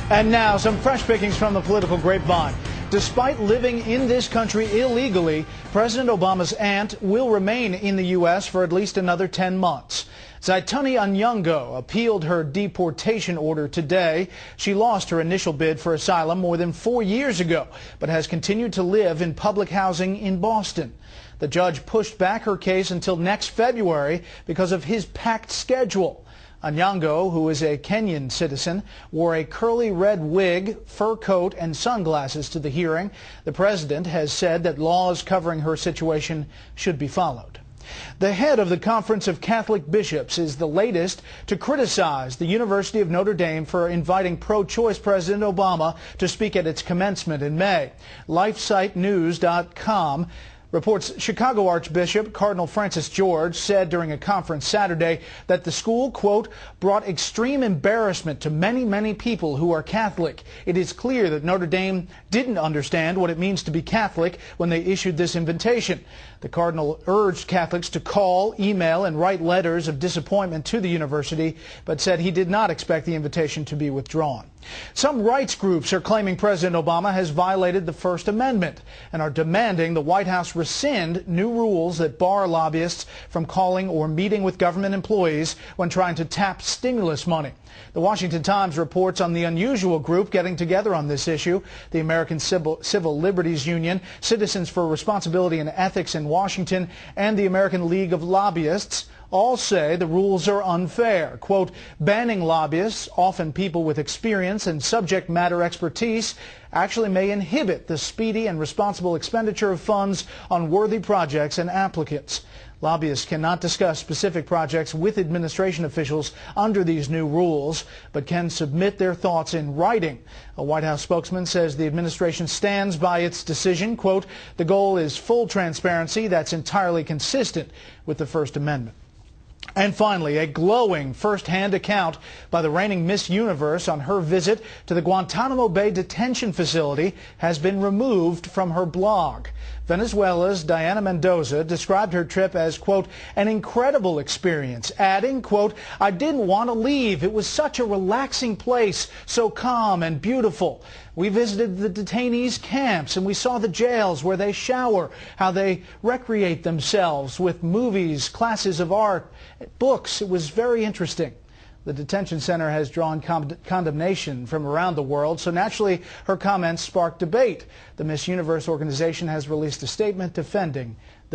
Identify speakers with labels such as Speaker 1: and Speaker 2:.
Speaker 1: And now, some fresh pickings from the political grapevine. Despite living in this country illegally, President Obama's aunt will remain in the U.S. for at least another 10 months. Zaituni Anyango appealed her deportation order today. She lost her initial bid for asylum more than 4 years ago, but has continued to live in public housing in Boston. The judge pushed back her case until next February because of his packed schedule. Anyango, who is a Kenyan citizen, wore a curly red wig, fur coat, and sunglasses to the hearing. The president has said that laws covering her situation should be followed. The head of the Conference of Catholic Bishops is the latest to criticize the University of Notre Dame for inviting pro-choice President Obama to speak at its commencement in May. LifeSiteNews.com reports Chicago Archbishop Cardinal Francis George said during a conference Saturday that the school, quote, brought extreme embarrassment to many people who are Catholic. It is clear that Notre Dame didn't understand what it means to be Catholic when they issued this invitation. The cardinal urged Catholics to call, email, and write letters of disappointment to the university, but said he did not expect the invitation to be withdrawn. Some rights groups are claiming President Obama has violated the First Amendment and are demanding the White House rescind new rules that bar lobbyists from calling or meeting with government employees when trying to tap stimulus money. The Washington Times reports on the unusual group getting together on this issue. The American Civil Liberties Union, Citizens for Responsibility and Ethics in Washington, and the American League of Lobbyists all say the rules are unfair. Quote, banning lobbyists, often people with experience and subject matter expertise, actually may inhibit the speedy and responsible expenditure of funds on worthy projects and applicants. Lobbyists cannot discuss specific projects with administration officials under these new rules, but can submit their thoughts in writing. A White House spokesman says the administration stands by its decision. Quote, the goal is full transparency that's entirely consistent with the First Amendment. And finally, a glowing first-hand account by the reigning Miss Universe on her visit to the Guantanamo Bay detention facility has been removed from her blog. Venezuela's Diana Mendoza described her trip as, quote, an incredible experience, adding, quote, I didn't want to leave. It was such a relaxing place, so calm and beautiful. We visited the detainees' camps and we saw the jails where they shower, how they recreate themselves with movies, classes of art, books. It was very interesting. The detention center has drawn condemnation from around the world, so naturally her comments sparked debate. The Miss Universe organization has released a statement defending the